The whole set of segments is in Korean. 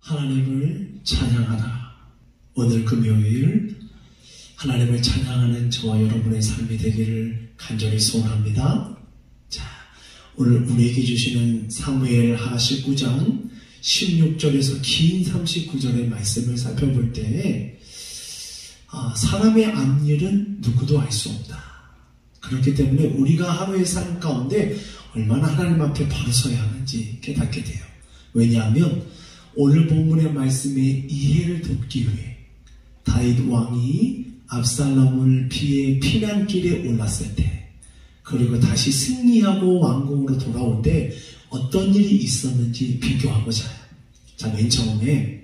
하나님을 찬양하라. 오늘 금요일 하나님을 찬양하는 저와 여러분의 삶이 되기를 간절히 소원합니다. 자, 오늘 우리에게 주시는 사무엘하 19장 16절에서 긴 39절의 말씀을 살펴볼 때 사람의 앞일은 누구도 알 수 없다. 그렇기 때문에 우리가 하루의 삶 가운데 얼마나 하나님 앞에 바로 서야 하는지 깨닫게 돼요. 왜냐하면 오늘 본문의 말씀에 이해를 돕기 위해 다윗 왕이 압살롬을 피해 피난길에 올랐을 때, 그리고 다시 승리하고 왕궁으로 돌아올 때 어떤 일이 있었는지 비교하고자 해요. 자, 맨 처음에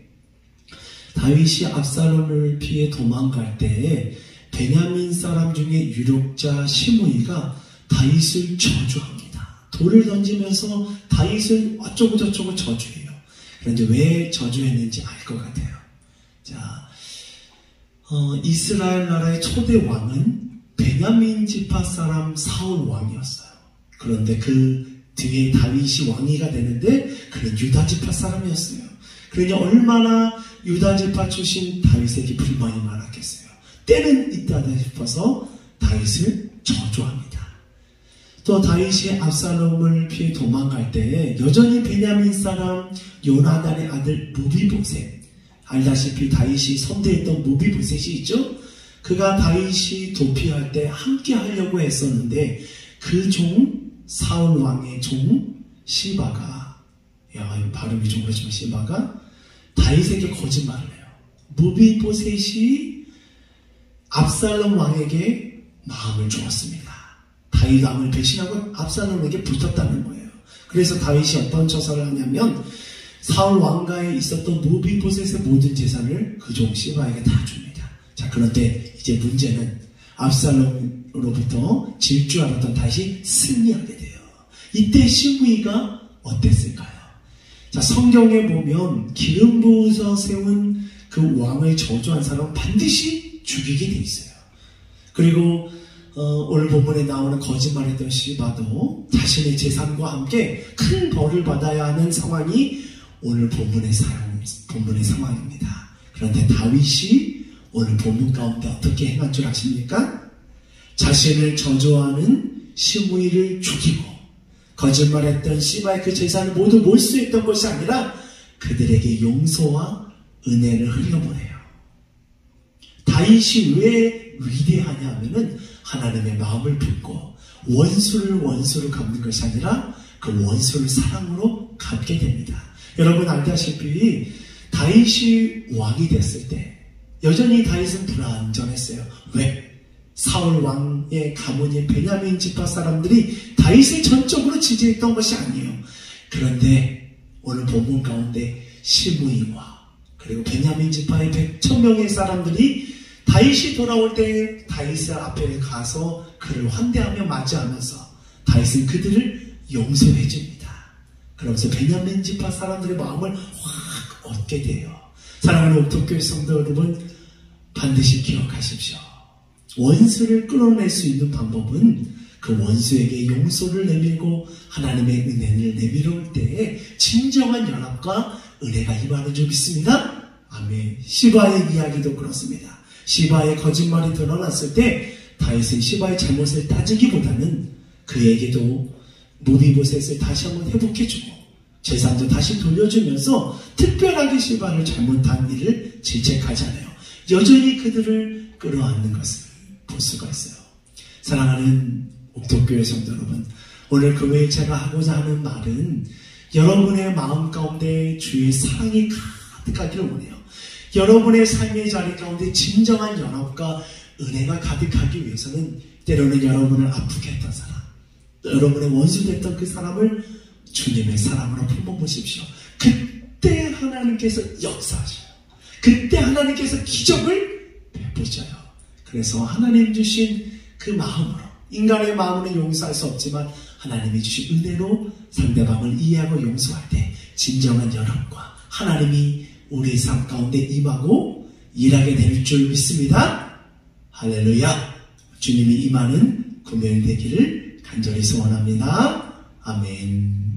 다윗이 압살롬을 피해 도망갈 때 베냐민 사람 중에 유력자 시므이가 다윗을 저주합니다. 돌을 던지면서 다윗을 어쩌고 저쩌고 저주해요. 그런데 왜 저주했는지 알 것 같아요. 자, 이스라엘 나라의 초대 왕은 베냐민 지파 사람 사울 왕이었어요. 그런데 그 뒤에 다윗이 왕위가 되는데 그는 유다 지파 사람이었어요. 그러니 얼마나 유다 지파 출신 다윗에게 불만이 많았겠어요. 때는 있다 싶어서 다윗을 저주합니다. 또 다윗이 압살롬을 피해 도망갈 때 여전히 베냐민 사람 요나단의 아들 무비보셋, 알다시피 다윗이 선대했던 무비보셋이 있죠. 그가 다윗이 도피할 때 함께 하려고 했었는데 그 종 사울 왕의 종 시바가, 발음이 좀 그렇지만 시바가 다윗에게 거짓말을 해요. 무비보셋이 압살롬 왕에게 마음을 주었습니다. 다윗 왕을 배신하고 압살롬에게 붙었다는 거예요. 그래서 다윗이 어떤 처사를 하냐면 사울 왕가에 있었던 무비보셋의 모든 재산을 그 종 시바에게 다 줍니다. 자, 그런데 이제 문제는 압살롬으로부터 질 줄 알았던 다윗이 승리하게 돼요. 이때 시므이가 어땠을까요? 자, 성경에 보면 기름 부어서 세운 그 왕을 저주한 사람은 반드시 죽이게 돼 있어요. 그리고 오늘 본문에 나오는 거짓말했던 시바도 자신의 재산과 함께 큰 벌을 받아야 하는 상황이 오늘 본문의 상황입니다. 그런데 다윗이 오늘 본문 가운데 어떻게 행한 줄 아십니까? 자신을 저주하는 시므이를 죽이고 거짓말했던 시바의 그 재산을 모두 몰수했던 것이 아니라 그들에게 용서와 은혜를 흘려보내요. 다윗이 왜 위대하냐 하면은 하나님의 마음을 품고 원수를 갚는 것이 아니라 그 원수를 사랑으로 갚게 됩니다. 여러분 알다시피 다윗이 왕이 됐을 때 여전히 다윗은 불완전했어요. 왜? 사울 왕의 가문인 베냐민 지파 사람들이 다윗을 전적으로 지지했던 것이 아니에요. 그런데 오늘 본문 가운데 시므이와 그리고 베냐민 지파의 100,000명의 사람들이 다윗이 돌아올 때 다윗의 앞에 가서 그를 환대하며 맞이하면서 다윗은 그들을 용서해 줍니다. 그러면서 베냐민 지파 사람들의 마음을 확 얻게 돼요. 사랑하는 옥토교회 성도 여러분, 반드시 기억하십시오. 원수를 끌어낼 수 있는 방법은 그 원수에게 용서를 내밀고 하나님의 은혜를 내밀어올 때에 진정한 연합과 은혜가 임하는 줄 믿습니다. 아멘. 시바의 이야기도 그렇습니다. 시바의 거짓말이 드러났을 때 다윗은 시바의 잘못을 따지기보다는 그에게도 무비보셋을 다시 한번 회복해주고 재산도 다시 돌려주면서 특별하게 시바를 잘못한 일을 질책하지 않아요. 여전히 그들을 끌어안는 것을 볼 수가 있어요. 사랑하는 옥토교회 성도 여러분, 오늘 금요일 제가 하고자 하는 말은 여러분의 마음 가운데 주의 사랑이 가득하기를 원해요. 여러분의 삶의 자리 가운데 진정한 연합과 은혜가 가득하기 위해서는 때로는 여러분을 아프게 했던 사람, 여러분의 원수 됐던 그 사람을 주님의 사랑으로 품어보십시오. 그때 하나님께서 역사하셔요. 그때 하나님께서 기적을 베푸셔요. 그래서 하나님 주신 그 마음으로, 인간의 마음으로 용서할 수 없지만 하나님이 주신 은혜로 상대방을 이해하고 용서할 때 진정한 연합과 하나님이 우리 삶 가운데 임하고 일하게 될 줄 믿습니다. 할렐루야. 주님이 임하는 금요일 되기를 간절히 소원합니다. 아멘.